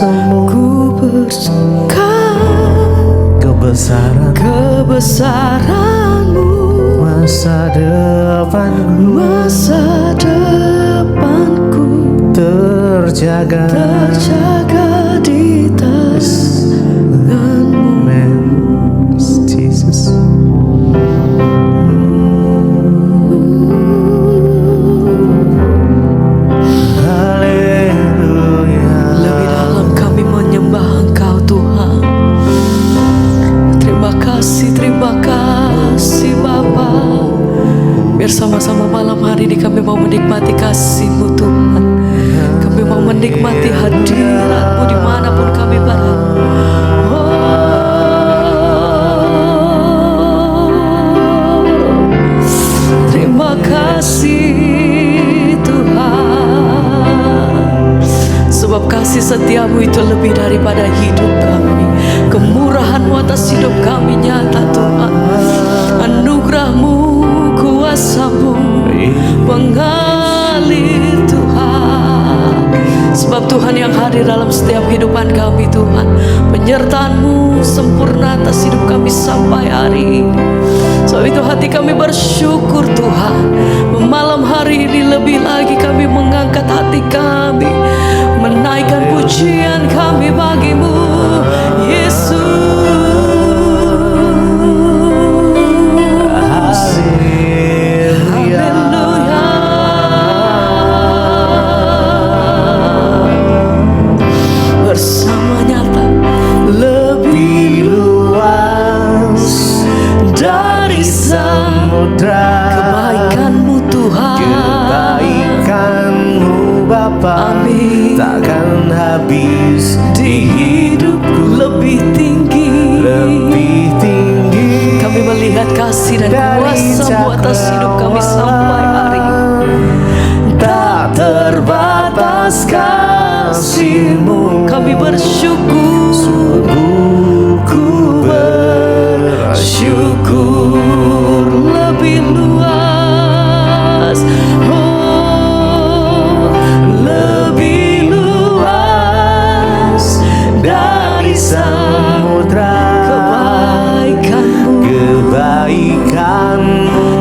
kuasamu, ku bersuka kebesaranmu, masa depanku terjaga di tanganmu. Amen. Jesus. Haleluya. Lebih dalam kami menyembah Engkau Tuhan. Terima kasih Bapa. Biar sama-sama malam hari ini kami mau menikmati kasih-Mu Tuhan. Kami mau menikmati hadirat-Mu dimanapun kami berada. Terima kasih Tuhan, sebab kasih setiamu itu lebih daripada hidup kami. Kemurahan-Mu atas hidup kami nyata Tuhan. Anugerah-Mu, kuasa-Mu mengalir Tuhan. Sebab Tuhan yang hadir dalam setiap kehidupan kami Tuhan. Penyertaan-Mu sempurna atas hidup kami sampai hari ini. Sebab itu hati kami bersyukur Tuhan. Malam hari ini lebih lagi kami mengangkat hati kami, menaikkan pujian kami bagi-Mu Yesus. Haleluya. Bersama nyata lebih luas dari samudra, kebaikan-Mu Tuhan, Kebaikan-Mu Bapa, amin, takkan habis di hidupku. Lebih tinggi kami melihat kasih dan kuasa-Mu atas hidup kami sampai hari ini. tak terbatas kasih-Mu, Kami bersyukur, sungguh ku bersyukur lebih luas, oh lebih luas dari samudra, kebaikan-Mu.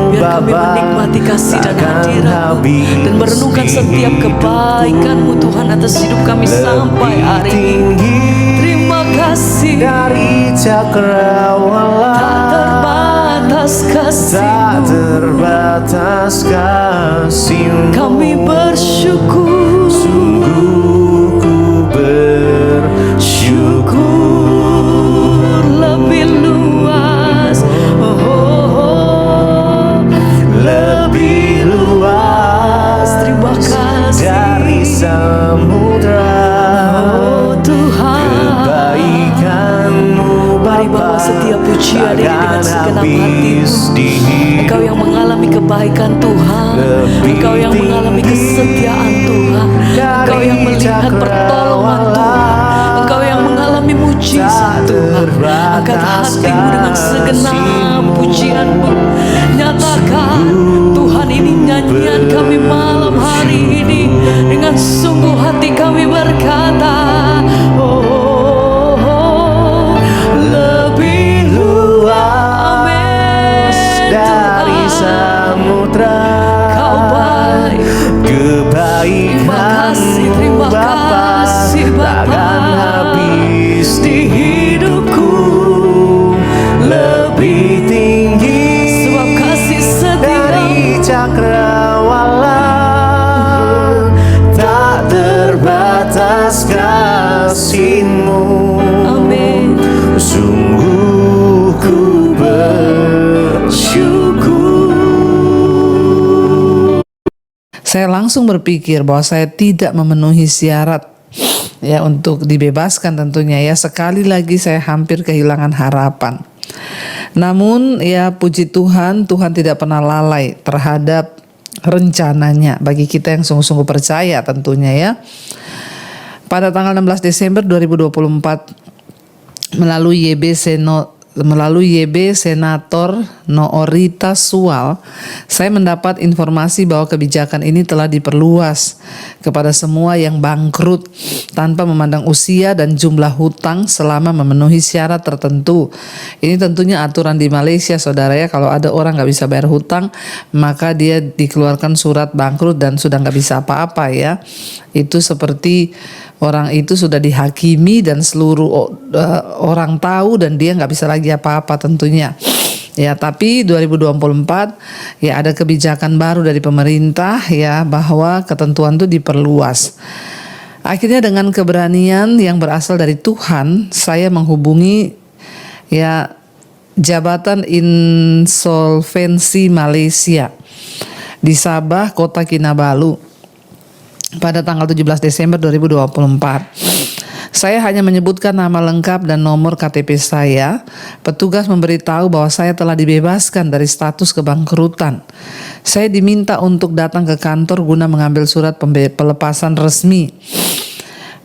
Biar kami Bapa, menikmati kasih dan takkan hadirat-Mu habis dan merenungkan di setiap hidupku. kebaikan-Mu Tuhan atas hidup kami sampai hari ini. tinggi Terima kasih, dari cakrawala, tak terbatas tak kasih-Mu. terbatas kasih-Mu. Kami bersyukur, Sungguh ku bersyukur lebih luas, oh, lebih luas terima kasih dari samudra, oh Tuhan. kebaikan-Mu Mari Bapa, bawa setiap pujian ini dengan takkan segenap habis hatimu. di Engkau yang mengalami kebaikan Tuhan, Lebih Engkau yang mengalami kesetiaan Tuhan, Engkau yang melihat pertolongan Tuhan, Engkau yang mengalami mujizat Tuhan. Angkat hatimu dengan segenap pujian-Mu. Nyatakan Tuhan, ini nyanyian kami malam hari ini. Dengan sungguh hati kami berkata, oh, lebih luas, amin dari Tuhan. samudra, Kau baik. kebaikan-Mu Terima Bapa, kasih Bapa. takkan habis di hidupku. Lebih tinggi Sebab kasih dari setia-Mu cakrawala, tak terbatas kasih-Mu. amin. Sungguh ku bersyukur. Saya langsung berpikir bahwa saya tidak memenuhi syarat ya untuk dibebaskan tentunya ya. Sekali lagi saya hampir kehilangan harapan. Namun ya puji Tuhan, Tuhan tidak pernah lalai terhadap rencananya bagi kita yang sungguh-sungguh percaya tentunya ya. Pada tanggal 16 Desember 2024 melalui YB melalui YB Senator Noorita Sual, saya mendapat informasi bahwa kebijakan ini telah diperluas kepada semua yang bangkrut tanpa memandang usia dan jumlah hutang selama memenuhi syarat tertentu. Ini tentunya aturan di Malaysia, saudara ya. Kalau ada orang nggak bisa bayar hutang, maka dia dikeluarkan surat bangkrut dan sudah nggak bisa apa-apa ya. Itu seperti orang itu sudah dihakimi dan seluruh orang tahu dan dia nggak bisa lagi apa-apa tentunya. Ya, tapi 2024 ya ada kebijakan baru dari pemerintah ya bahwa ketentuan itu diperluas. Akhirnya dengan keberanian yang berasal dari Tuhan, saya menghubungi ya Jabatan Insolvensi Malaysia di Sabah, Kota Kinabalu pada tanggal 17 Desember 2024. Saya hanya menyebutkan nama lengkap dan nomor KTP saya. Petugas memberitahu bahwa saya telah dibebaskan dari status kebangkrutan. Saya diminta untuk datang ke kantor guna mengambil surat pelepasan resmi.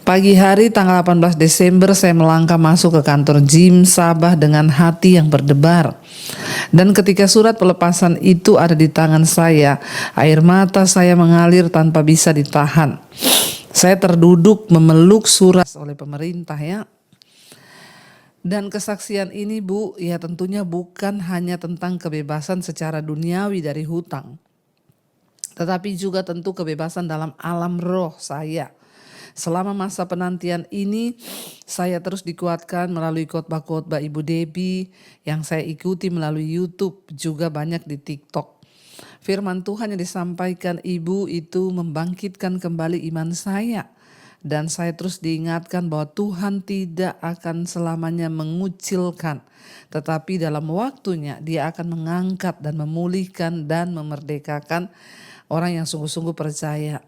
Pagi hari tanggal 18 Desember saya melangkah masuk ke kantor Jim Sabah dengan hati yang berdebar. Dan ketika surat pelepasan itu ada di tangan saya, air mata saya mengalir tanpa bisa ditahan. Saya terduduk memeluk surat oleh pemerintah ya. Dan kesaksian ini Bu, ya tentunya bukan hanya tentang kebebasan secara duniawi dari hutang, tetapi juga tentu kebebasan dalam alam roh saya. Selama masa penantian ini, saya terus dikuatkan melalui khotbah-khotbah Ibu Debbie yang saya ikuti melalui YouTube, juga banyak di TikTok. Firman Tuhan yang disampaikan Ibu itu membangkitkan kembali iman saya. Dan saya terus diingatkan bahwa Tuhan tidak akan selamanya mengucilkan, tetapi dalam waktunya Dia akan mengangkat dan memulihkan dan memerdekakan orang yang sungguh-sungguh percaya.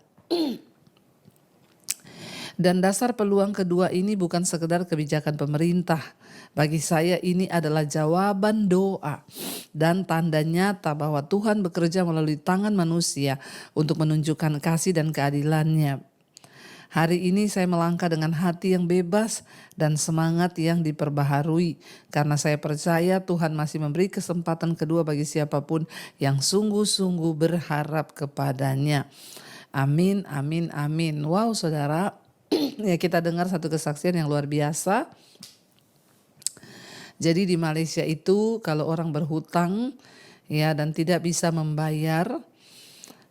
Dan dasar peluang kedua ini bukan sekedar kebijakan pemerintah. Bagi saya ini adalah jawaban doa dan tanda nyata bahwa Tuhan bekerja melalui tangan manusia untuk menunjukkan kasih dan keadilannya. Hari ini saya melangkah dengan hati yang bebas dan semangat yang diperbaharui. Karena saya percaya Tuhan masih memberi kesempatan kedua bagi siapapun yang sungguh-sungguh berharap kepadanya. Amin, amin, amin. Wow saudara. Ya kita dengar satu kesaksian yang luar biasa. Jadi di Malaysia itu kalau orang berhutang ya dan tidak bisa membayar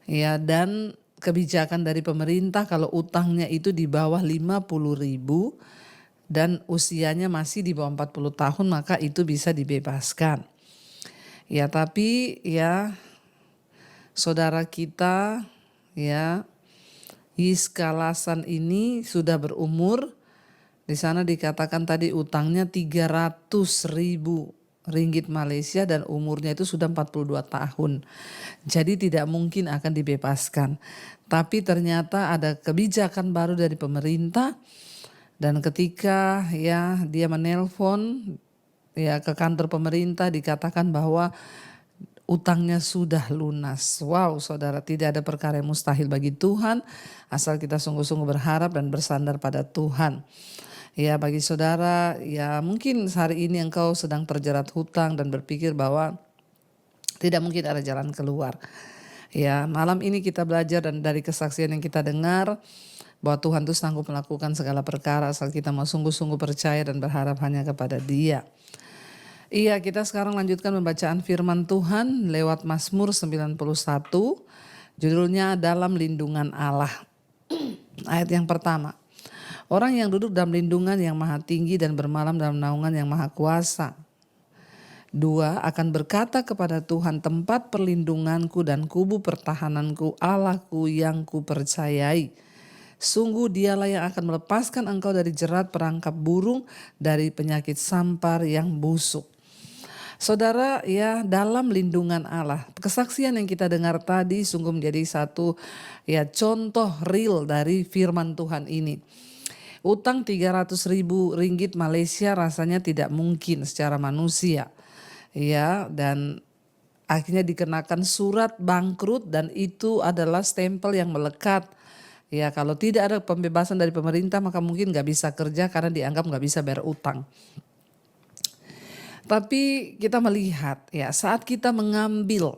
ya, dan kebijakan dari pemerintah kalau utangnya itu di bawah 50.000 dan usianya masih di bawah 40 tahun maka itu bisa dibebaskan. Ya tapi ya saudara kita ya Iskalasan ini sudah berumur, di sana dikatakan tadi utangnya 300.000 ringgit Malaysia dan umurnya itu sudah 42 tahun. Jadi tidak mungkin akan dibebaskan. Tapi ternyata ada kebijakan baru dari pemerintah dan ketika ya dia menelpon ya ke kantor pemerintah dikatakan bahwa utangnya sudah lunas. Wow saudara, tidak ada perkara yang mustahil bagi Tuhan asal kita sungguh-sungguh berharap dan bersandar pada Tuhan. Ya bagi saudara, ya mungkin hari ini engkau sedang terjerat hutang dan berpikir bahwa tidak mungkin ada jalan keluar. Ya malam ini kita belajar dan dari kesaksian yang kita dengar bahwa Tuhan itu sanggup melakukan segala perkara asal kita mau sungguh-sungguh percaya dan berharap hanya kepada Dia. Iya, kita sekarang lanjutkan pembacaan firman Tuhan lewat Mazmur 91. Judulnya Dalam Lindungan Allah. Ayat yang pertama. Orang yang duduk dalam lindungan yang maha tinggi dan bermalam dalam naungan yang maha kuasa. 2. Akan berkata kepada Tuhan, tempat perlindunganku dan kubu pertahananku, Allahku yang kupercayai. Sungguh dialah yang akan melepaskan engkau dari jerat perangkap burung, dari penyakit sampar yang busuk. Saudara ya dalam lindungan Allah. Kesaksian yang kita dengar tadi sungguh menjadi satu ya contoh real dari firman Tuhan ini. Utang 300.000 ringgit Malaysia rasanya tidak mungkin secara manusia. Ya dan akhirnya dikenakan surat bangkrut dan itu adalah stempel yang melekat. Ya kalau tidak ada pembebasan dari pemerintah maka mungkin gak bisa kerja karena dianggap gak bisa bayar utang. Tapi kita melihat ya, saat kita mengambil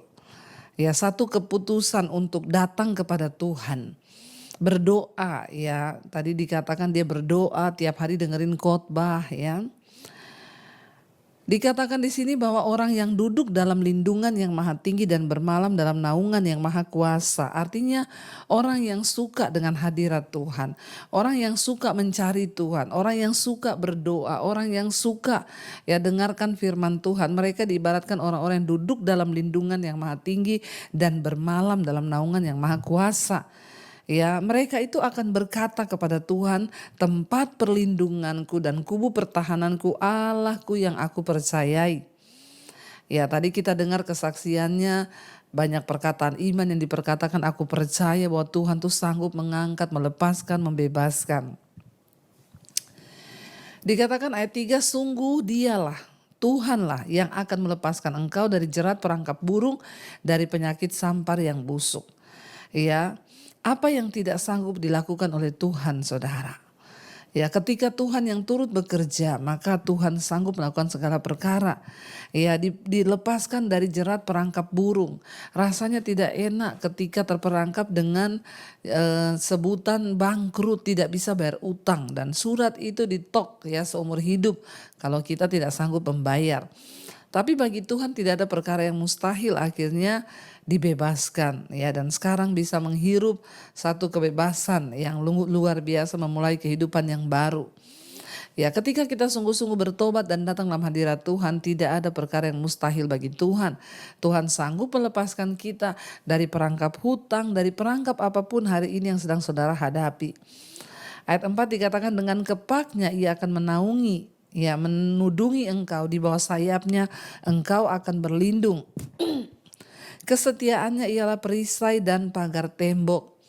ya satu keputusan untuk datang kepada Tuhan, berdoa ya, tadi dikatakan dia berdoa tiap hari dengerin khotbah ya. Dikatakan di sini bahwa orang yang duduk dalam lindungan yang maha tinggi dan bermalam dalam naungan yang maha kuasa. Artinya orang yang suka dengan hadirat Tuhan, orang yang suka mencari Tuhan, orang yang suka berdoa, orang yang suka ya dengarkan firman Tuhan. Mereka diibaratkan orang-orang yang duduk dalam lindungan yang maha tinggi dan bermalam dalam naungan yang maha kuasa. Ya, mereka itu akan berkata kepada Tuhan, tempat perlindunganku dan kubu pertahananku, Allahku yang aku percayai. Ya, tadi kita dengar kesaksiannya, banyak perkataan iman yang diperkatakan, aku percaya bahwa Tuhan tuh sanggup mengangkat, melepaskan, membebaskan. Dikatakan ayat 3, sungguh dialah Tuhanlah yang akan melepaskan engkau dari jerat perangkap burung, dari penyakit sampar yang busuk. Ya, apa yang tidak sanggup dilakukan oleh Tuhan, saudara? Ya, ketika Tuhan yang turut bekerja, maka Tuhan sanggup melakukan segala perkara. Ya, dilepaskan dari jerat perangkap burung. Rasanya tidak enak ketika terperangkap dengan sebutan bangkrut, tidak bisa bayar utang, dan surat itu ditok ya seumur hidup kalau kita tidak sanggup membayar. Tapi bagi Tuhan tidak ada perkara yang mustahil, akhirnya dibebaskan ya, dan sekarang bisa menghirup satu kebebasan yang luar biasa, memulai kehidupan yang baru. Ya, ketika kita sungguh-sungguh bertobat dan datang dalam hadirat Tuhan, tidak ada perkara yang mustahil bagi Tuhan. Tuhan sanggup melepaskan kita dari perangkap hutang, dari perangkap apapun hari ini yang sedang saudara hadapi. Ayat 4 dikatakan, dengan kepaknya ia akan menaungi, ya, menudungi engkau, di bawah sayapnya engkau akan berlindung. Kesetiaannya ialah perisai dan pagar tembok.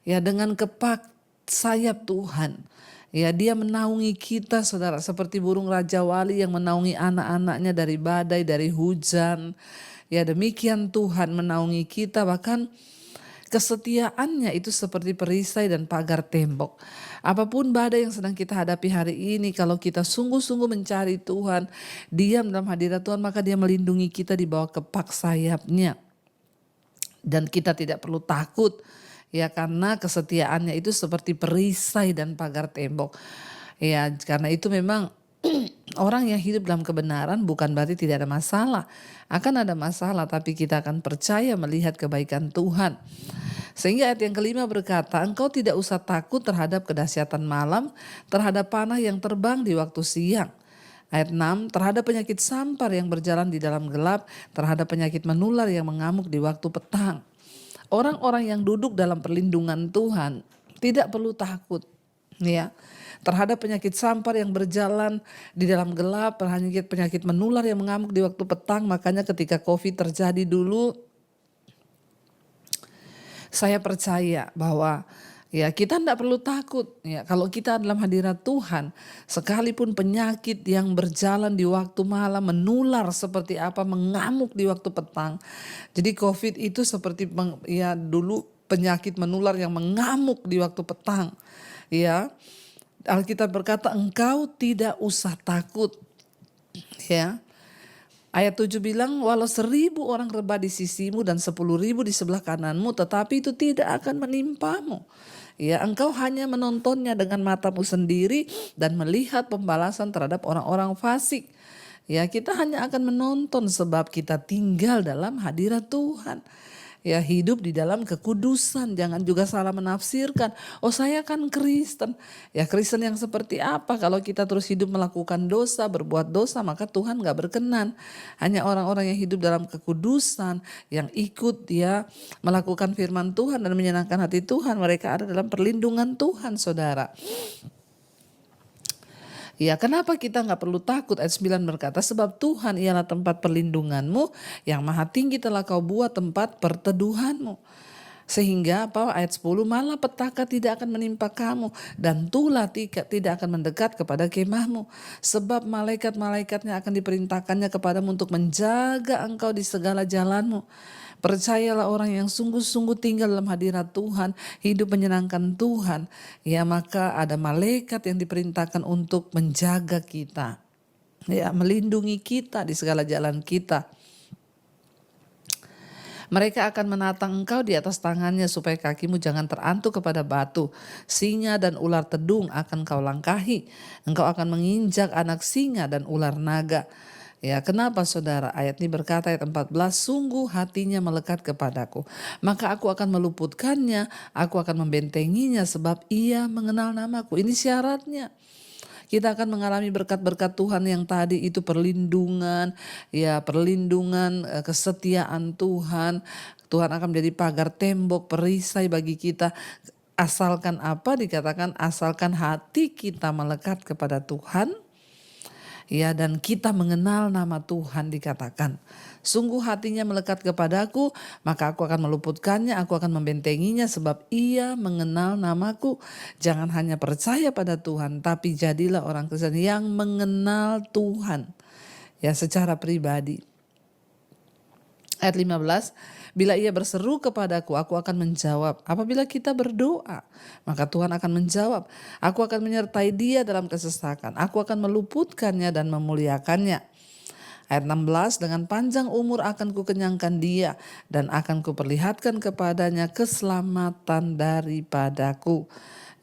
Ya, dengan kepak sayap Tuhan, ya, dia menaungi kita, saudara, seperti burung Raja Wali yang menaungi anak-anaknya dari badai, dari hujan. Ya, demikian Tuhan menaungi kita, bahkan kesetiaannya itu seperti perisai dan pagar tembok. Apapun badai yang sedang kita hadapi hari ini, kalau kita sungguh-sungguh mencari Tuhan, diam dalam hadirat Tuhan, maka dia melindungi kita di bawah kepak sayapnya. Dan kita tidak perlu takut ya, karena kesetiaannya itu seperti perisai dan pagar tembok. Ya, karena itu memang orang yang hidup dalam kebenaran bukan berarti tidak ada masalah. Akan ada masalah, tapi kita akan percaya melihat kebaikan Tuhan. Sehingga ayat yang kelima berkata, engkau tidak usah takut terhadap kedahsyatan malam, terhadap panah yang terbang di waktu siang. Ayat 6, terhadap penyakit sampar yang berjalan di dalam gelap, terhadap penyakit menular yang mengamuk di waktu petang. Orang-orang yang duduk dalam perlindungan Tuhan tidak perlu takut ya, terhadap penyakit sampar yang berjalan di dalam gelap, penyakit menular yang mengamuk di waktu petang. Makanya ketika COVID terjadi dulu, saya percaya bahwa ya, kita tidak perlu takut ya, kalau kita dalam hadirat Tuhan. Sekalipun penyakit yang berjalan di waktu malam, menular seperti apa, mengamuk di waktu petang. Jadi COVID itu seperti ya dulu penyakit menular yang mengamuk di waktu petang. Ya, Alkitab berkata engkau tidak usah takut. Ya. Ayat 7 bilang, walau 1.000 orang rebah di sisimu dan 10.000 di sebelah kananmu, tetapi itu tidak akan menimpamu. Ya, engkau hanya menontonnya dengan matamu sendiri dan melihat pembalasan terhadap orang-orang fasik. Ya, kita hanya akan menonton sebab kita tinggal dalam hadirat Tuhan. Ya, hidup di dalam kekudusan. Jangan juga salah menafsirkan, oh saya kan Kristen. Ya, Kristen yang seperti apa? Kalau kita terus hidup melakukan dosa, berbuat dosa, maka Tuhan gak berkenan. Hanya orang-orang yang hidup dalam kekudusan, yang ikut dia melakukan firman Tuhan dan menyenangkan hati Tuhan, mereka ada dalam perlindungan Tuhan, saudara. Ya, kenapa kita gak perlu takut? Ayat 9 berkata, sebab Tuhan ialah tempat perlindunganmu, yang maha tinggi telah kau buat tempat perteduhanmu. Sehingga apa? Ayat 10, malah petaka tidak akan menimpa kamu, dan tulah tidak akan mendekat kepada kemahmu. Sebab malaikat-malaikatnya akan diperintahkannya kepadamu untuk menjaga engkau di segala jalanmu. Percayalah, orang yang sungguh-sungguh tinggal dalam hadirat Tuhan, hidup menyenangkan Tuhan, ya, maka ada malaikat yang diperintahkan untuk menjaga kita. ya, melindungi kita di segala jalan kita. Mereka akan menatang engkau di atas tangannya supaya kakimu jangan terantuk kepada batu. Singa dan ular tedung akan kau langkahi. Engkau akan menginjak anak singa dan ular naga. Ya, kenapa saudara? Ayat ini berkata, ayat 14, sungguh hatinya melekat kepadaku, maka aku akan meluputkannya, aku akan membentenginya sebab ia mengenal namaku. Ini syaratnya. Kita akan mengalami berkat-berkat Tuhan yang tadi itu perlindungan, ya perlindungan, kesetiaan Tuhan. Tuhan akan menjadi pagar tembok, perisai bagi kita. Asalkan apa? Dikatakan asalkan hati kita melekat kepada Tuhan, ya, dan kita mengenal nama Tuhan. Dikatakan sungguh hatinya melekat kepadaku, maka aku akan meluputkannya, aku akan membentenginya sebab ia mengenal namaku. Jangan hanya percaya pada Tuhan, tapi jadilah orang Kristen yang mengenal Tuhan, ya, secara pribadi. Ayat 15, bila ia berseru kepadaku, aku akan menjawab. Apabila kita berdoa, maka Tuhan akan menjawab. Aku akan menyertai dia dalam kesesakan. Aku akan meluputkannya dan memuliakannya. Ayat 16, dengan panjang umur akan kukenyangkan dia dan akan kuperlihatkan kepadanya keselamatan daripadaku.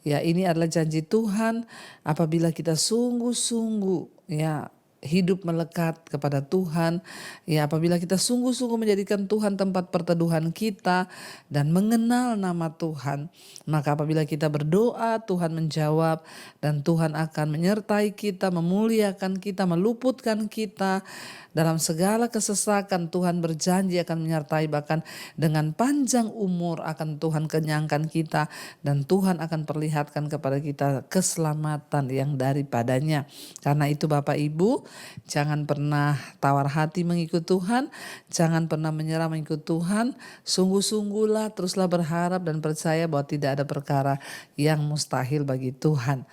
Ya, ini adalah janji Tuhan apabila kita sungguh-sungguh, ya, hidup melekat kepada Tuhan, ya, apabila kita sungguh-sungguh menjadikan Tuhan tempat perteduhan kita dan mengenal nama Tuhan, maka apabila kita berdoa, Tuhan menjawab dan Tuhan akan menyertai kita, memuliakan kita, meluputkan kita dalam segala kesesakan. Tuhan berjanji akan menyertai, bahkan dengan panjang umur akan Tuhan kenyangkan kita dan Tuhan akan perlihatkan kepada kita keselamatan yang daripadanya. Karena itu Bapak Ibu, jangan pernah tawar hati mengikut Tuhan, jangan pernah menyerah mengikut Tuhan. Sungguh-sungguhlah, teruslah berharap dan percaya bahwa tidak ada perkara yang mustahil bagi Tuhan.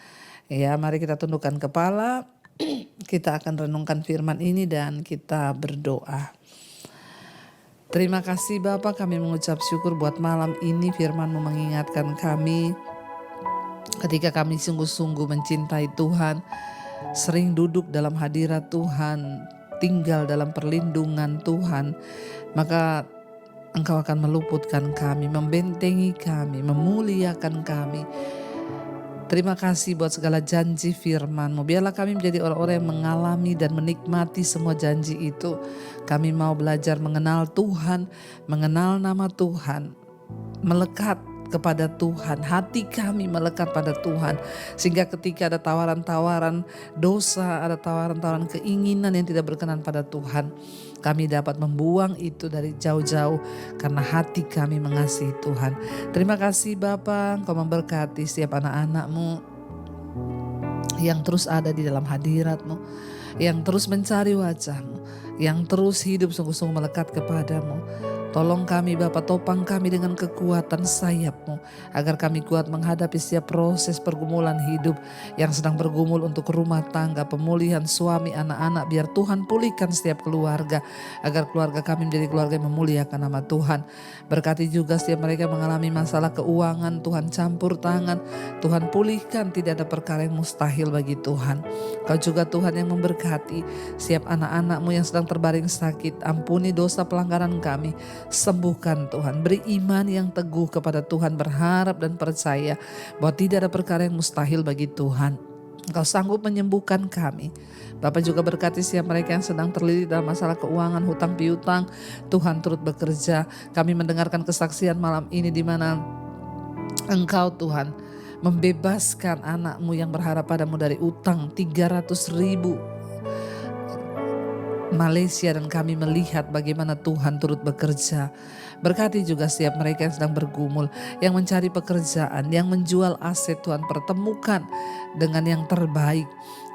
Ya, mari kita tundukkan kepala. Kita akan renungkan firman ini dan kita berdoa. Terima kasih Bapa, kami mengucap syukur buat malam ini firman-Mu mengingatkan kami ketika kami sungguh-sungguh mencintai Tuhan, sering duduk dalam hadirat Tuhan, tinggal dalam perlindungan Tuhan, maka Engkau akan meluputkan kami, membentengi kami, memuliakan kami. Terima kasih buat segala janji firman-Mu. Biarlah kami menjadi orang-orang yang mengalami dan menikmati semua janji itu. Kami mau belajar mengenal Tuhan, mengenal nama Tuhan, melekat kepada Tuhan, hati kami melekat pada Tuhan, sehingga ketika ada tawaran-tawaran dosa, ada tawaran-tawaran keinginan yang tidak berkenan pada Tuhan, kami dapat membuang itu dari jauh-jauh karena hati kami mengasihi Tuhan. Terima kasih Bapa, Engkau memberkati setiap anak-anak-Mu yang terus ada di dalam hadirat-Mu, yang terus mencari wajah-Mu, yang terus hidup sungguh-sungguh melekat kepadamu. Tolong kami Bapa, topang kami dengan kekuatan sayap-Mu, agar kami kuat menghadapi setiap proses pergumulan hidup yang sedang bergumul untuk rumah tangga, pemulihan suami, anak-anak. Biar Tuhan pulihkan setiap keluarga, agar keluarga kami menjadi keluarga yang memuliakan nama Tuhan. Berkati juga setiap mereka mengalami masalah keuangan, Tuhan campur tangan, Tuhan pulihkan, tidak ada perkara yang mustahil bagi Tuhan. Kau juga Tuhan yang memberkati setiap anak-anak-Mu yang sedang terbaring sakit. Ampuni dosa pelanggaran kami, sembuhkan Tuhan, beri iman yang teguh kepada Tuhan, berharap dan percaya bahwa tidak ada perkara yang mustahil bagi Tuhan. Engkau sanggup menyembuhkan kami. Bapak juga berkati setiap mereka yang sedang terlilit dalam masalah keuangan, hutang piutang. Tuhan turut bekerja. Kami mendengarkan kesaksian malam ini di mana Engkau Tuhan membebaskan anak-Mu yang berharap padamu dari utang 300.000 Malaysia, dan kami melihat bagaimana Tuhan turut bekerja. Berkati juga setiap mereka yang sedang bergumul, yang mencari pekerjaan, yang menjual aset. Tuhan pertemukan dengan yang terbaik.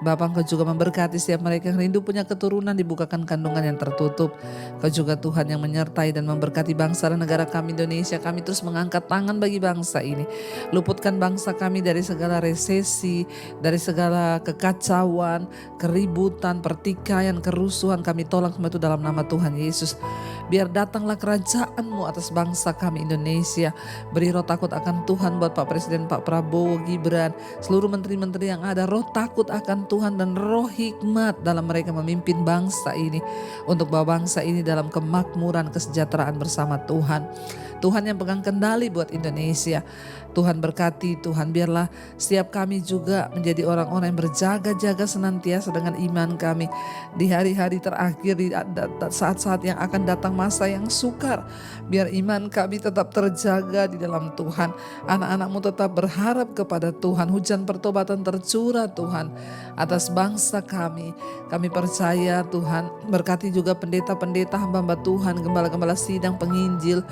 Bapak, Engkau juga memberkati setiap mereka yang rindu punya keturunan, dibukakan kandungan yang tertutup. Engkau juga Tuhan yang menyertai dan memberkati bangsa dan negara kami Indonesia. Kami terus mengangkat tangan bagi bangsa ini. Luputkan bangsa kami dari segala resesi, dari segala kekacauan, keributan, pertikaian, kerusuhan. Kami tolak semua itu dalam nama Tuhan Yesus. Biar datanglah kerajaan-Mu atas bangsa kami Indonesia. Beri roh takut akan Tuhan buat Pak Presiden, Pak Prabowo, Gibran, seluruh menteri-menteri yang ada. Roh takut akan Tuhan dan roh hikmat dalam mereka memimpin bangsa ini, untuk bawa bangsa ini dalam kemakmuran, kesejahteraan bersama Tuhan. Tuhan yang pegang kendali buat Indonesia. Tuhan berkati, Tuhan biarlah setiap kami juga menjadi orang-orang yang berjaga-jaga senantiasa dengan iman kami di hari-hari terakhir, di saat-saat yang akan datang, masa yang sukar. Biar iman kami tetap terjaga di dalam Tuhan. Anak-anak-Mu tetap berharap kepada Tuhan. Hujan pertobatan tercurah Tuhan atas bangsa kami. Kami percaya Tuhan, berkati juga pendeta-pendeta, hamba-hamba Tuhan, gembala-gembala sidang, penginjil,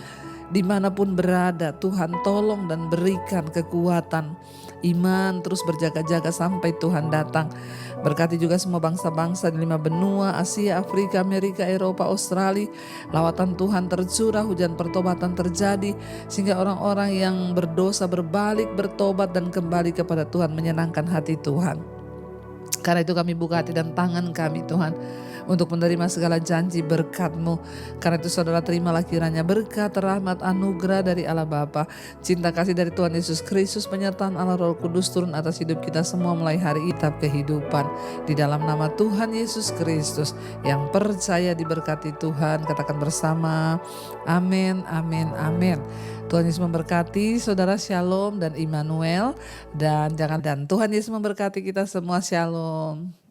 dimanapun berada. Tuhan tolong dan berikan kekuatan iman, terus berjaga-jaga sampai Tuhan datang. Berkati juga semua bangsa-bangsa di 5 benua, Asia, Afrika, Amerika, Eropa, Australia. Lawatan Tuhan tercurah, hujan pertobatan terjadi, sehingga orang-orang yang berdosa berbalik, bertobat dan kembali kepada Tuhan, menyenangkan hati Tuhan. Karena itu kami buka hati dan tangan kami Tuhan, untuk menerima segala janji berkat-Mu. Karena itu saudara, terimalah kiranya berkat, rahmat, anugerah dari Allah Bapa, cinta kasih dari Tuhan Yesus Kristus, penyertaan Allah Roh Kudus turun atas hidup kita semua mulai hari itap kehidupan. Di dalam nama Tuhan Yesus Kristus, yang percaya diberkati Tuhan, katakan bersama, amin, amin, amin. Tuhan Yesus memberkati saudara, shalom dan Immanuel, dan Tuhan Yesus memberkati kita semua, shalom.